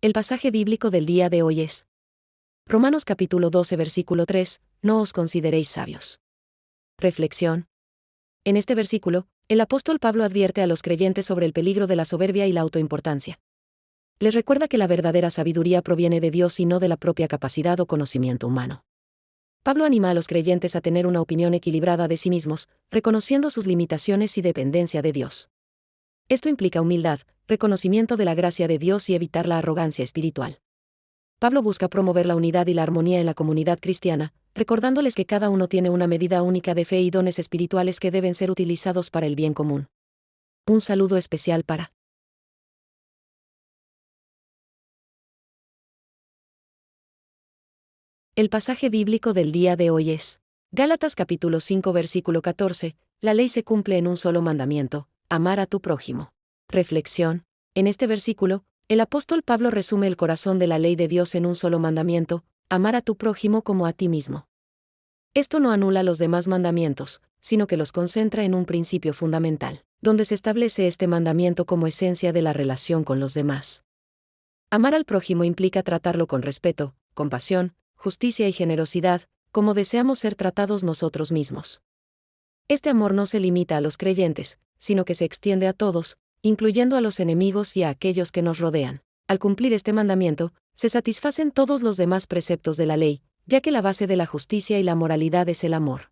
El pasaje bíblico del día de hoy es Romanos capítulo 12 versículo 3, no os consideréis sabios. Reflexión. En este versículo, el apóstol Pablo advierte a los creyentes sobre el peligro de la soberbia y la autoimportancia. Les recuerda que la verdadera sabiduría proviene de Dios y no de la propia capacidad o conocimiento humano. Pablo anima a los creyentes a tener una opinión equilibrada de sí mismos, reconociendo sus limitaciones y dependencia de Dios. Esto implica humildad, reconocimiento de la gracia de Dios y evitar la arrogancia espiritual. Pablo busca promover la unidad y la armonía en la comunidad cristiana, recordándoles que cada uno tiene una medida única de fe y dones espirituales que deben ser utilizados para el bien común. Un saludo especial para El pasaje bíblico del día de hoy es Gálatas capítulo 5 versículo 14, la ley se cumple en un solo mandamiento, amar a tu prójimo. Reflexión. En este versículo, el apóstol Pablo resume el corazón de la ley de Dios en un solo mandamiento, amar a tu prójimo como a ti mismo. Esto no anula los demás mandamientos, sino que los concentra en un principio fundamental, donde se establece este mandamiento como esencia de la relación con los demás. Amar al prójimo implica tratarlo con respeto, compasión, justicia y generosidad, como deseamos ser tratados nosotros mismos. Este amor no se limita a los creyentes, sino que se extiende a todos, incluyendo a los enemigos y a aquellos que nos rodean. Al cumplir este mandamiento, se satisfacen todos los demás preceptos de la ley, ya que la base de la justicia y la moralidad es el amor.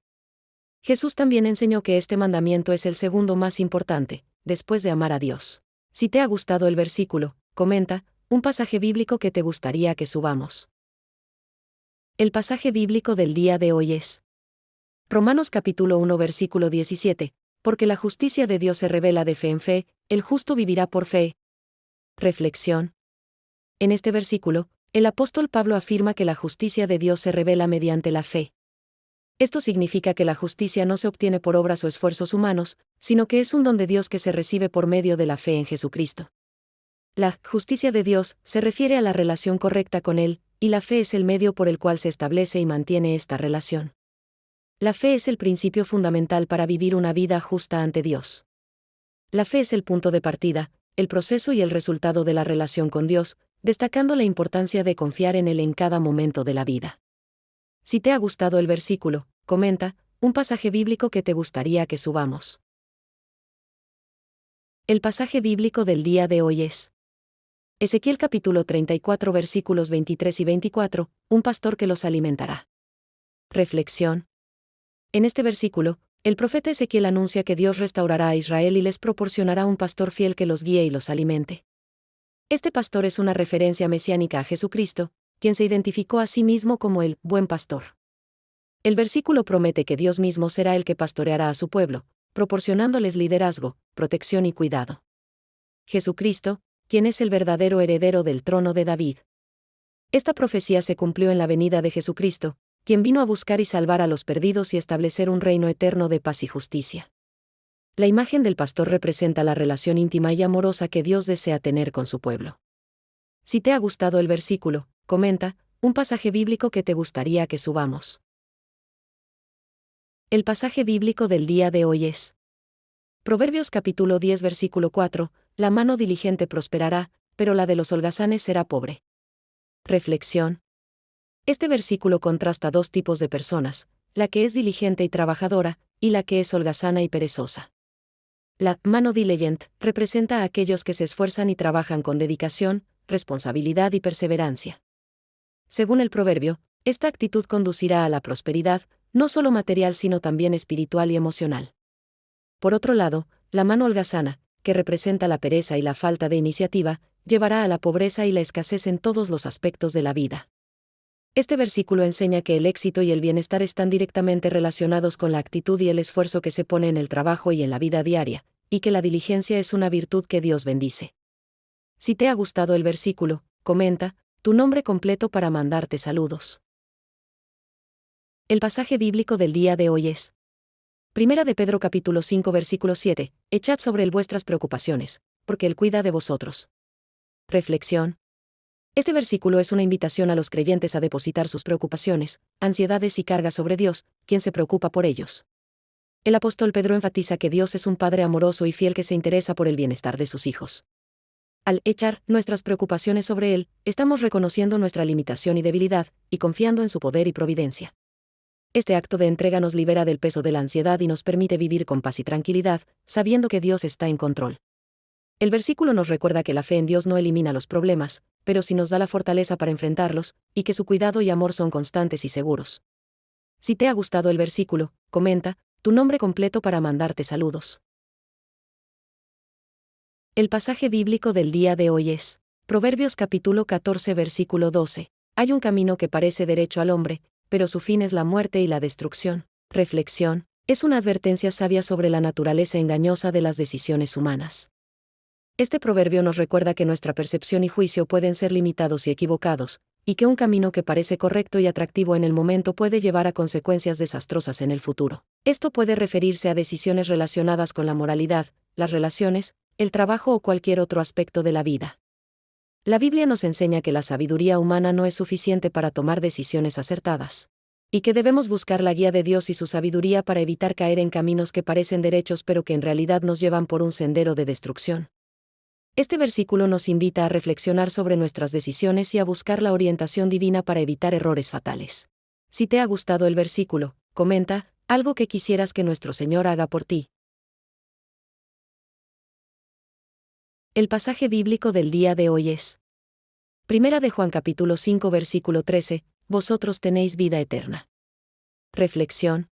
Jesús también enseñó que este mandamiento es el segundo más importante, después de amar a Dios. Si te ha gustado el versículo, comenta un pasaje bíblico que te gustaría que subamos. El pasaje bíblico del día de hoy es Romanos capítulo 1 versículo 17, porque la justicia de Dios se revela de fe en fe, el justo vivirá por fe. Reflexión. En este versículo, el apóstol Pablo afirma que la justicia de Dios se revela mediante la fe. Esto significa que la justicia no se obtiene por obras o esfuerzos humanos, sino que es un don de Dios que se recibe por medio de la fe en Jesucristo. La justicia de Dios se refiere a la relación correcta con Él, y la fe es el medio por el cual se establece y mantiene esta relación. La fe es el principio fundamental para vivir una vida justa ante Dios. La fe es el punto de partida, el proceso y el resultado de la relación con Dios, destacando la importancia de confiar en Él en cada momento de la vida. Si te ha gustado el versículo, comenta un pasaje bíblico que te gustaría que subamos. El pasaje bíblico del día de hoy es Ezequiel capítulo 34 versículos 23 y 24, un pastor que los alimentará. Reflexión. En este versículo, el profeta Ezequiel anuncia que Dios restaurará a Israel y les proporcionará un pastor fiel que los guíe y los alimente. Este pastor es una referencia mesiánica a Jesucristo, quien se identificó a sí mismo como el buen pastor. El versículo promete que Dios mismo será el que pastoreará a su pueblo, proporcionándoles liderazgo, protección y cuidado. Jesucristo, quien es el verdadero heredero del trono de David. Esta profecía se cumplió en la venida de Jesucristo, quien vino a buscar y salvar a los perdidos y establecer un reino eterno de paz y justicia. La imagen del pastor representa la relación íntima y amorosa que Dios desea tener con su pueblo. Si te ha gustado el versículo, comenta un pasaje bíblico que te gustaría que subamos. El pasaje bíblico del día de hoy es Proverbios capítulo 10 versículo 4, la mano diligente prosperará, pero la de los holgazanes será pobre. Reflexión. Este versículo contrasta dos tipos de personas, la que es diligente y trabajadora, y la que es holgazana y perezosa. La mano diligente representa a aquellos que se esfuerzan y trabajan con dedicación, responsabilidad y perseverancia. Según el proverbio, esta actitud conducirá a la prosperidad, no solo material sino también espiritual y emocional. Por otro lado, la mano holgazana, que representa la pereza y la falta de iniciativa, llevará a la pobreza y la escasez en todos los aspectos de la vida. Este versículo enseña que el éxito y el bienestar están directamente relacionados con la actitud y el esfuerzo que se pone en el trabajo y en la vida diaria, y que la diligencia es una virtud que Dios bendice. Si te ha gustado el versículo, comenta tu nombre completo para mandarte saludos. El pasaje bíblico del día de hoy es Primera de Pedro capítulo 5 versículo 7, echad sobre él vuestras preocupaciones, porque él cuida de vosotros. Reflexión. Este versículo es una invitación a los creyentes a depositar sus preocupaciones, ansiedades y cargas sobre Dios, quien se preocupa por ellos. El apóstol Pedro enfatiza que Dios es un Padre amoroso y fiel que se interesa por el bienestar de sus hijos. Al echar nuestras preocupaciones sobre Él, estamos reconociendo nuestra limitación y debilidad, y confiando en su poder y providencia. Este acto de entrega nos libera del peso de la ansiedad y nos permite vivir con paz y tranquilidad, sabiendo que Dios está en control. El versículo nos recuerda que la fe en Dios no elimina los problemas, pero sí nos da la fortaleza para enfrentarlos, y que su cuidado y amor son constantes y seguros. Si te ha gustado el versículo, comenta tu nombre completo para mandarte saludos. El pasaje bíblico del día de hoy es Proverbios capítulo 14 versículo 12. Hay un camino que parece derecho al hombre, pero su fin es la muerte y la destrucción. Reflexión. Es una advertencia sabia sobre la naturaleza engañosa de las decisiones humanas. Este proverbio nos recuerda que nuestra percepción y juicio pueden ser limitados y equivocados, y que un camino que parece correcto y atractivo en el momento puede llevar a consecuencias desastrosas en el futuro. Esto puede referirse a decisiones relacionadas con la moralidad, las relaciones, el trabajo o cualquier otro aspecto de la vida. La Biblia nos enseña que la sabiduría humana no es suficiente para tomar decisiones acertadas, y que debemos buscar la guía de Dios y su sabiduría para evitar caer en caminos que parecen derechos pero que en realidad nos llevan por un sendero de destrucción. Este versículo nos invita a reflexionar sobre nuestras decisiones y a buscar la orientación divina para evitar errores fatales. Si te ha gustado el versículo, comenta algo que quisieras que nuestro Señor haga por ti. El pasaje bíblico del día de hoy es Primera de Juan capítulo 5 versículo 13, vosotros tenéis vida eterna. Reflexión.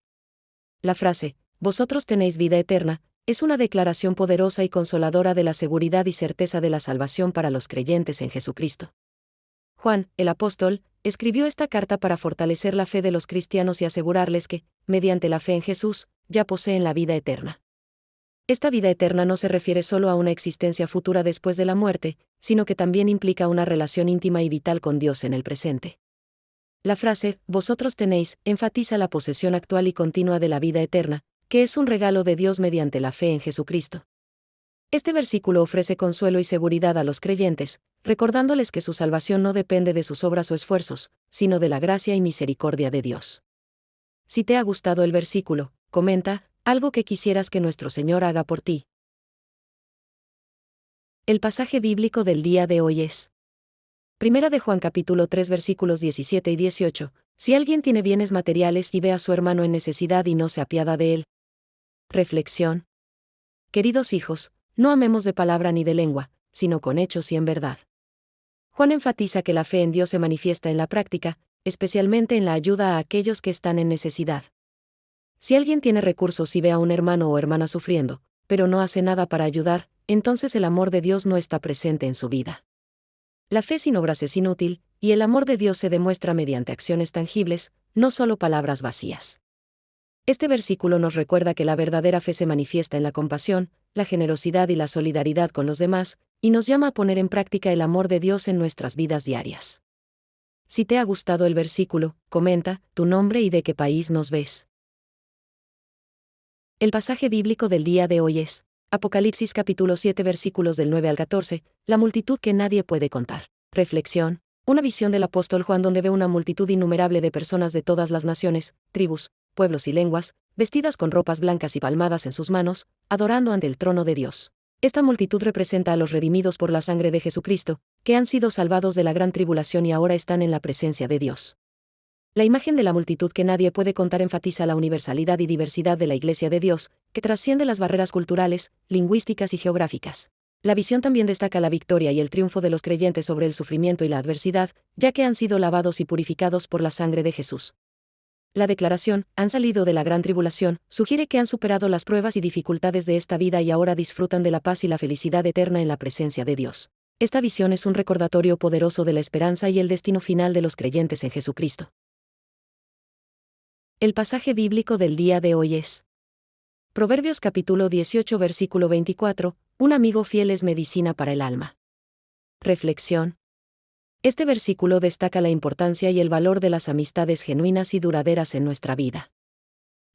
La frase, vosotros tenéis vida eterna, es una declaración poderosa y consoladora de la seguridad y certeza de la salvación para los creyentes en Jesucristo. Juan, el apóstol, escribió esta carta para fortalecer la fe de los cristianos y asegurarles que, mediante la fe en Jesús, ya poseen la vida eterna. Esta vida eterna no se refiere solo a una existencia futura después de la muerte, sino que también implica una relación íntima y vital con Dios en el presente. La frase, vosotros tenéis, enfatiza la posesión actual y continua de la vida eterna, que es un regalo de Dios mediante la fe en Jesucristo. Este versículo ofrece consuelo y seguridad a los creyentes, recordándoles que su salvación no depende de sus obras o esfuerzos, sino de la gracia y misericordia de Dios. Si te ha gustado el versículo, comenta algo que quisieras que nuestro Señor haga por ti. El pasaje bíblico del día de hoy es Primera de Juan capítulo 3 versículos 17 y 18. Si alguien tiene bienes materiales y ve a su hermano en necesidad y no se apiada de él. Reflexión. Queridos hijos, no amemos de palabra ni de lengua, sino con hechos y en verdad. Juan enfatiza que la fe en Dios se manifiesta en la práctica, especialmente en la ayuda a aquellos que están en necesidad. Si alguien tiene recursos y ve a un hermano o hermana sufriendo, pero no hace nada para ayudar, entonces el amor de Dios no está presente en su vida. La fe sin obras es inútil, y el amor de Dios se demuestra mediante acciones tangibles, no solo palabras vacías. Este versículo nos recuerda que la verdadera fe se manifiesta en la compasión, la generosidad y la solidaridad con los demás, y nos llama a poner en práctica el amor de Dios en nuestras vidas diarias. Si te ha gustado el versículo, comenta tu nombre y de qué país nos ves. El pasaje bíblico del día de hoy es Apocalipsis capítulo 7 versículos del 9 al 14, la multitud que nadie puede contar. Reflexión. Una visión del apóstol Juan donde ve una multitud innumerable de personas de todas las naciones, tribus, pueblos y lenguas, vestidas con ropas blancas y palmadas en sus manos, adorando ante el trono de Dios. Esta multitud representa a los redimidos por la sangre de Jesucristo, que han sido salvados de la gran tribulación y ahora están en la presencia de Dios. La imagen de la multitud que nadie puede contar enfatiza la universalidad y diversidad de la Iglesia de Dios, que trasciende las barreras culturales, lingüísticas y geográficas. La visión también destaca la victoria y el triunfo de los creyentes sobre el sufrimiento y la adversidad, ya que han sido lavados y purificados por la sangre de Jesús. La declaración, han salido de la gran tribulación, sugiere que han superado las pruebas y dificultades de esta vida y ahora disfrutan de la paz y la felicidad eterna en la presencia de Dios. Esta visión es un recordatorio poderoso de la esperanza y el destino final de los creyentes en Jesucristo. El pasaje bíblico del día de hoy es Proverbios capítulo 18 versículo 24, un amigo fiel es medicina para el alma. Reflexión. Este versículo destaca la importancia y el valor de las amistades genuinas y duraderas en nuestra vida.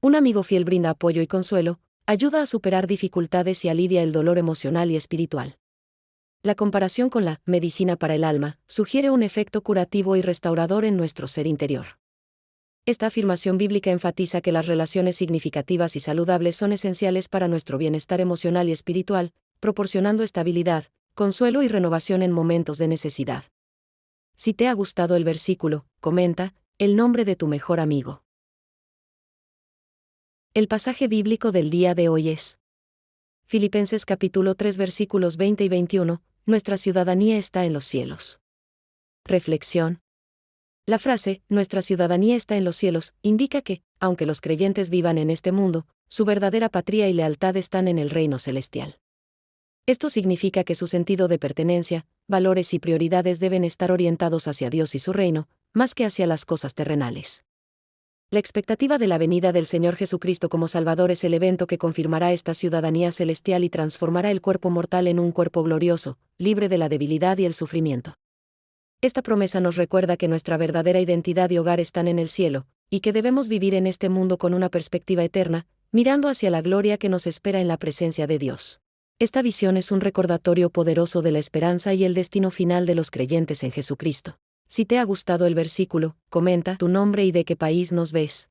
Un amigo fiel brinda apoyo y consuelo, ayuda a superar dificultades y alivia el dolor emocional y espiritual. La comparación con la medicina para el alma sugiere un efecto curativo y restaurador en nuestro ser interior. Esta afirmación bíblica enfatiza que las relaciones significativas y saludables son esenciales para nuestro bienestar emocional y espiritual, proporcionando estabilidad, consuelo y renovación en momentos de necesidad. Si te ha gustado el versículo, comenta el nombre de tu mejor amigo. El pasaje bíblico del día de hoy es Filipenses capítulo 3 versículos 20 y 21, nuestra ciudadanía está en los cielos. Reflexión. La frase, nuestra ciudadanía está en los cielos, indica que, aunque los creyentes vivan en este mundo, su verdadera patria y lealtad están en el reino celestial. Esto significa que su sentido de pertenencia, valores y prioridades deben estar orientados hacia Dios y su reino, más que hacia las cosas terrenales. La expectativa de la venida del Señor Jesucristo como Salvador es el evento que confirmará esta ciudadanía celestial y transformará el cuerpo mortal en un cuerpo glorioso, libre de la debilidad y el sufrimiento. Esta promesa nos recuerda que nuestra verdadera identidad y hogar están en el cielo, y que debemos vivir en este mundo con una perspectiva eterna, mirando hacia la gloria que nos espera en la presencia de Dios. Esta visión es un recordatorio poderoso de la esperanza y el destino final de los creyentes en Jesucristo. Si te ha gustado el versículo, comenta tu nombre y de qué país nos ves.